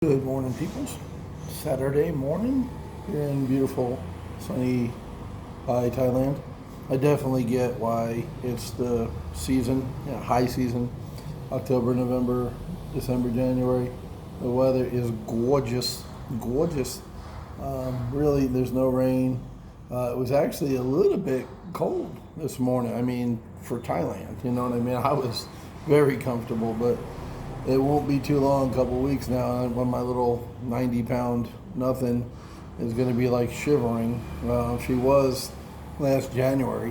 Good morning, peoples. Saturday morning here in beautiful, sunny Thailand. I definitely get why it's the season, high season, October, November, December, January. The weather is gorgeous, gorgeous. Really, there's no rain. It was actually a little bit cold this morning. I mean, for Thailand, you know what I mean? I was very comfortable, but it won't be too long, a couple of weeks now, when my little 90-pound nothing is going to be like shivering. She was last January.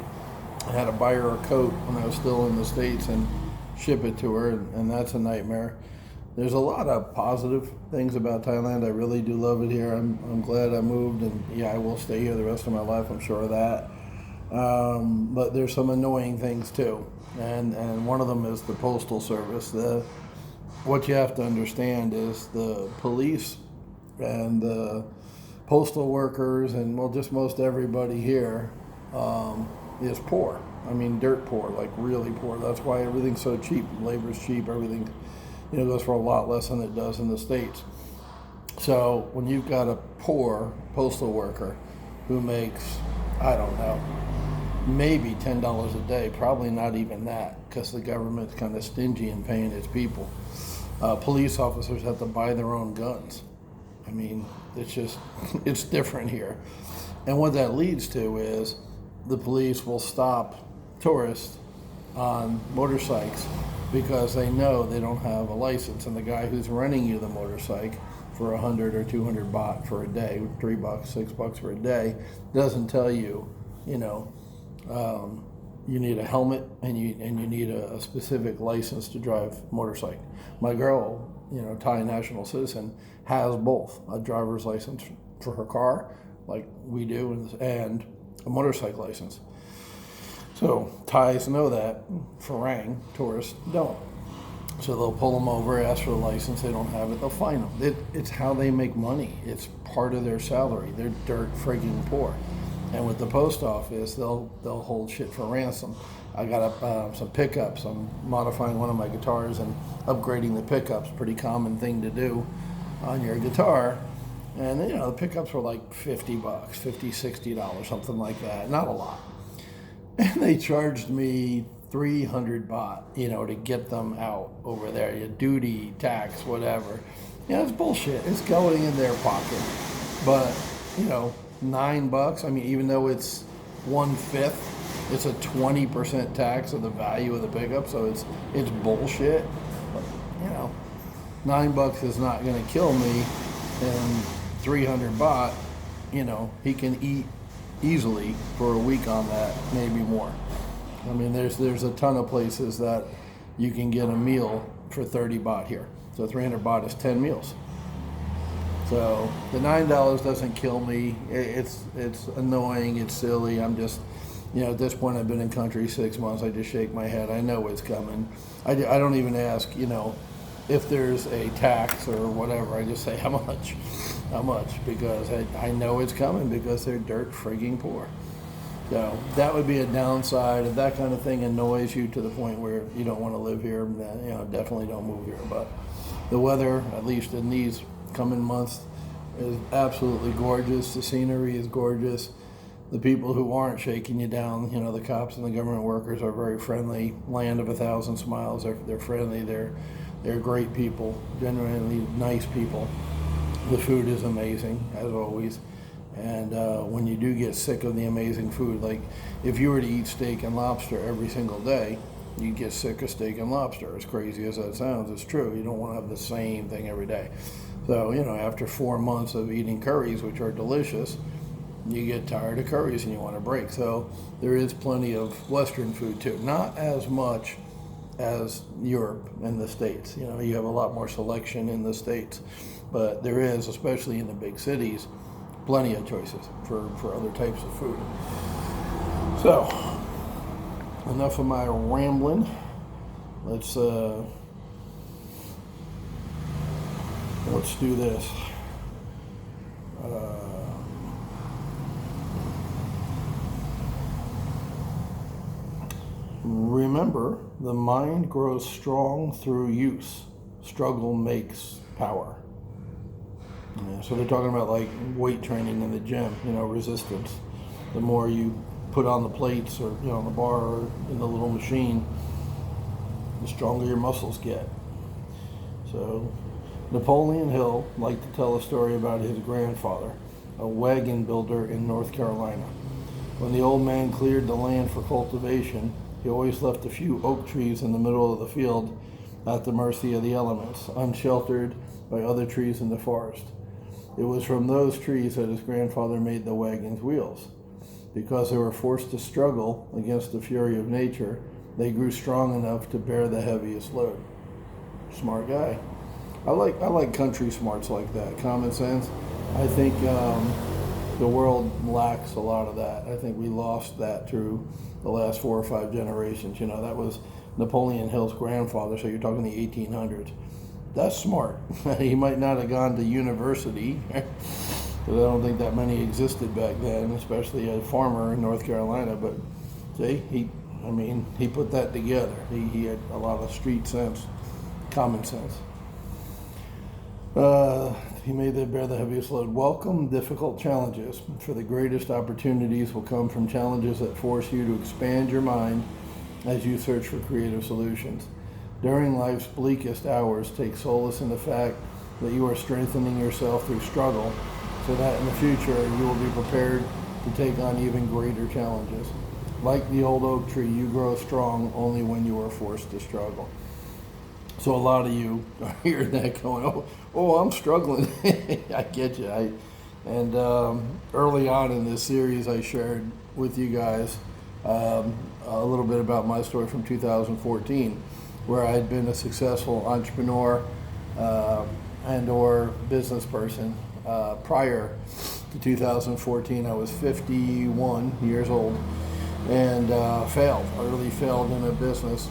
I had to buy her a coat when I was still in the States and ship it to her, and that's a nightmare. There's a lot of positive things about Thailand. I really do love it here. I'm glad I moved, and yeah, I will stay here the rest of my life, I'm sure of that. But there's some annoying things too, and one of them is the postal service. What you have to understand is the police and the postal workers and, well, just most everybody here is poor. I mean, dirt poor, like really poor. That's why everything's so cheap. Labor's cheap. Everything, goes for a lot less than it does in the States. So when you've got a poor postal worker who makes, I don't know, maybe $10 a day, probably not even that, because the government's kind of stingy in paying its people. Police officers have to buy their own guns. I mean, it's different here. And what that leads to is the police will stop tourists on motorcycles because they know they don't have a license. And the guy who's renting you the motorcycle for 100 or 200 baht for a day, $3, $6 for a day, doesn't tell you, you need a helmet and you need a specific license to drive motorcycle. My girl, Thai national citizen, has both a driver's license for her car, like we do, and a motorcycle license. So Thais know that. Farang tourists don't. So they'll pull them over, ask for the license. They don't have it, they'll fine them. It's how they make money. It's part of their salary. They're dirt friggin' poor. And with the post office, they'll hold shit for ransom. I got some pickups. I'm modifying one of my guitars and upgrading the pickups. Pretty common thing to do on your guitar. And the pickups were like $50, $50, $60, something like that. Not a lot. And they charged me 300 baht, to get them out over there. Your duty, tax, whatever. It's bullshit. It's going in their pocket. But, $9. I mean, even though it's 1/5, it's a 20% tax of the value of the pickup, so it's bullshit. But, $9 is not going to kill me, and 300 baht, he can eat easily for a week on that, maybe more. I mean, there's a ton of places that you can get a meal for 30 baht here. So 300 baht is 10 meals. So the $9 doesn't kill me. It's annoying. It's silly. I'm just, at this point I've been in country 6 months. I just shake my head. I know it's coming. I don't even ask, if there's a tax or whatever. I just say how much, because I know it's coming because they're dirt frigging poor. So that would be a downside. If that kind of thing annoys you to the point where you don't want to live here, then, definitely don't move here. But the weather, at least in these coming months, is absolutely gorgeous. The scenery is gorgeous. The people who aren't shaking you down, the cops and the government workers are very friendly. Land of 1,000 smiles. They're friendly. They're great people. Genuinely nice people. The food is amazing, as always. And when you do get sick of the amazing food, like if you were to eat steak and lobster every single day, you'd get sick of steak and lobster. As crazy as that sounds, it's true. You don't want to have the same thing every day. So, after 4 months of eating curries, which are delicious, you get tired of curries and you want a break. So there is plenty of Western food too. Not as much as Europe and the States. You have a lot more selection in the States. But there is, especially in the big cities, plenty of choices for other types of food. So, enough of my rambling. Let's do this. Remember, the mind grows strong through use. Struggle makes power. So they're talking about like weight training in the gym, resistance. The more you put on the plates or on the bar or in the little machine, the stronger your muscles get. So Napoleon Hill liked to tell a story about his grandfather, a wagon builder in North Carolina. When the old man cleared the land for cultivation, he always left a few oak trees in the middle of the field at the mercy of the elements, unsheltered by other trees in the forest. It was from those trees that his grandfather made the wagon's wheels. Because they were forced to struggle against the fury of nature, they grew strong enough to bear the heaviest load. Smart guy. I like country smarts like that. Common sense. I think the world lacks a lot of that. I think we lost that through the last 4 or 5 generations. That was Napoleon Hill's grandfather, so you're talking the 1800s. That's smart. He might not have gone to university, because I don't think that many existed back then, especially a farmer in North Carolina. But see, he put that together. He had a lot of street sense, common sense. He made them bear the heaviest load. Welcome difficult challenges, for the greatest opportunities will come from challenges that force you to expand your mind as you search for creative solutions. During life's bleakest hours, take solace in the fact that you are strengthening yourself through struggle, so that in the future you will be prepared to take on even greater challenges. Like the old oak tree, you grow strong only when you are forced to struggle. So a lot of you are hearing that going, oh, I'm struggling. I get you. Early on in this series, I shared with you guys a little bit about my story from 2014, where I had been a successful entrepreneur and or business person. Prior to 2014, I was 51 years old and utterly failed in a business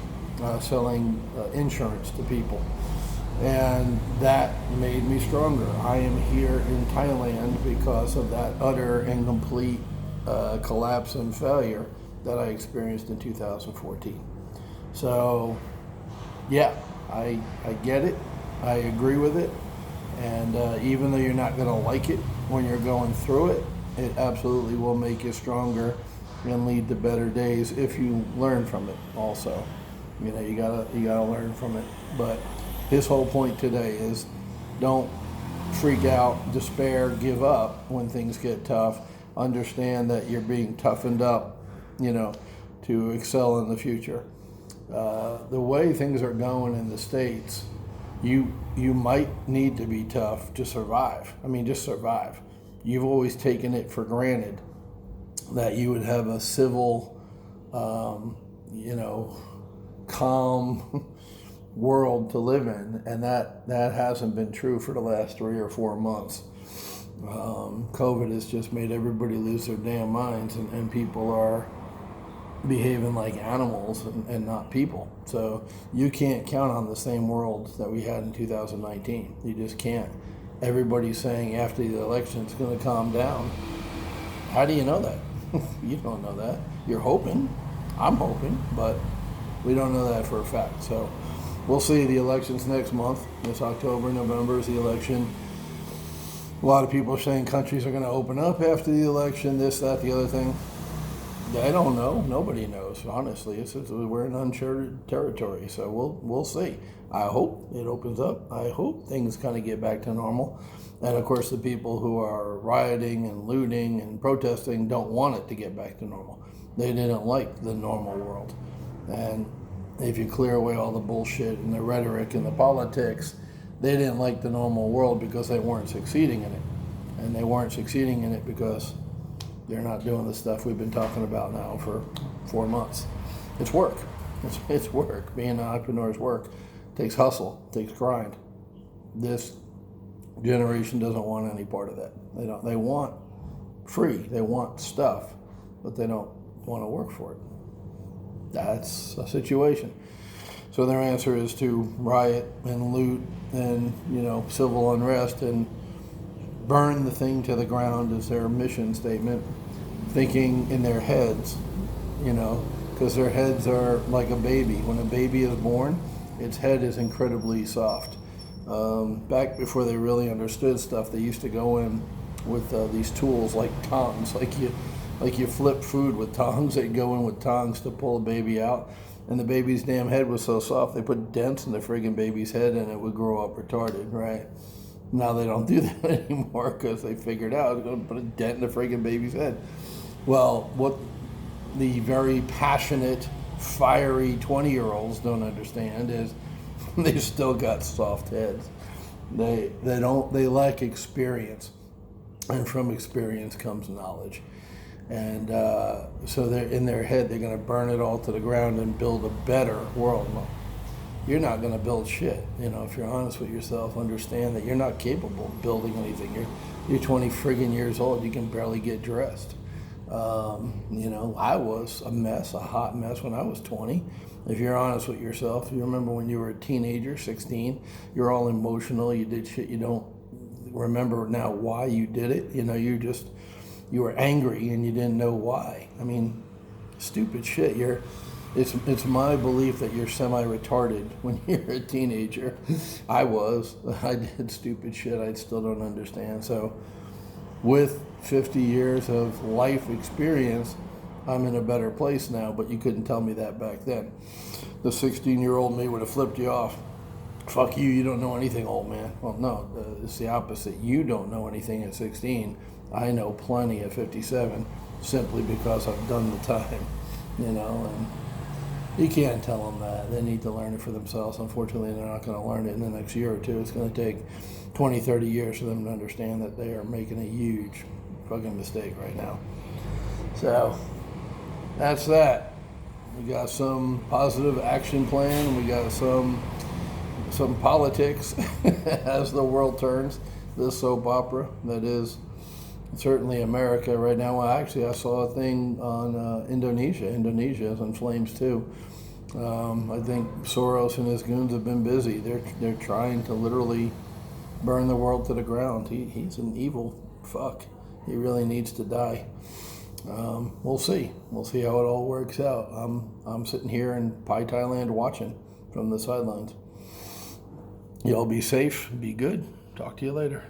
selling insurance to people. And that made me stronger. I am here in Thailand because of that utter and complete collapse and failure that I experienced in 2014. So, yeah, I get it. I agree with it. And even though you're not going to like it when you're going through it, it absolutely will make you stronger and lead to better days if you learn from it also. You gotta learn from it. But his whole point today is don't freak out, despair, give up when things get tough. Understand that you're being toughened up, to excel in the future. The way things are going in the States, you might need to be tough to survive. Just survive. You've always taken it for granted that you would have a civil, calm world to live in, and that hasn't been true for the last 3 or 4 months. COVID has just made everybody lose their damn minds, and people are behaving like animals and not people. So you can't count on the same world that we had in 2019. You just can't. Everybody's saying after the election it's going to calm down. How do you know that? You don't know that. You're hoping. I'm hoping, but we don't know that for a fact. So we'll see. The election's next month. It's October, November is the election. A lot of people are saying countries are going to open up after the election, this, that, the other thing. I don't know. Nobody knows, honestly. We're in uncharted territory, so we'll see. I hope it opens up. I hope things kind of get back to normal. And of course, the people who are rioting and looting and protesting don't want it to get back to normal. They didn't like the normal world. And if you clear away all the bullshit and the rhetoric and the politics, they didn't like the normal world because they weren't succeeding in it. And they weren't succeeding in it because they're not doing the stuff we've been talking about now for 4 months. It's work. It's work. Being an entrepreneur is work. It takes hustle. It takes grind. This generation doesn't want any part of that. They want free. They want stuff, but they don't want to work for it. That's a situation. So their answer is to riot and loot and, civil unrest and burn the thing to the ground is their mission statement, thinking in their heads, because their heads are like a baby. When a baby is born, its head is incredibly soft. Back before they really understood stuff, they used to go in with these tools like tongs, like you flip food with tongs. They'd go in with tongs to pull a baby out, and the baby's damn head was so soft they put dents in the friggin' baby's head and it would grow up retarded, right? Now they don't do that anymore because they figured out it's going to put a dent in the friggin' baby's head. Well, what the very passionate, fiery 20-year-olds don't understand is they've still got soft heads. They lack experience, and from experience comes knowledge. And so they're in their head, they're going to burn it all to the ground and build a better world. Well, you're not going to build shit. If you're honest with yourself, understand that you're not capable of building anything. You're 20 friggin' years old. You can barely get dressed. I was a mess, a hot mess when I was 20. If you're honest with yourself, you remember when you were a teenager, 16, you're all emotional. You did shit you don't remember now why you did it. You were angry and you didn't know why. I mean, stupid shit. It's my belief that you're semi-retarded when you're a teenager. I did stupid shit I still don't understand. So with 50 years of life experience, I'm in a better place now, but you couldn't tell me that back then. The 16-year-old me would have flipped you off. Fuck you, you don't know anything, old man. Well, no, it's the opposite. You don't know anything at 16. I know plenty at 57, simply because I've done the time, and you can't tell them that. They need to learn it for themselves. Unfortunately, they're not going to learn it in the next year or two. It's going to take 20, 30 years for them to understand that they are making a huge fucking mistake right now. So that's that. We got some positive action plan. We got some politics as the world turns. This soap opera that is certainly America right now. Well, actually, I saw a thing on Indonesia. Indonesia is in flames too. I think Soros and his goons have been busy. They're trying to literally burn the world to the ground. He's an evil fuck. He really needs to die. We'll see. We'll see how it all works out. I'm sitting here in Pai, Thailand, watching from the sidelines. Y'all be safe. Be good. Talk to you later.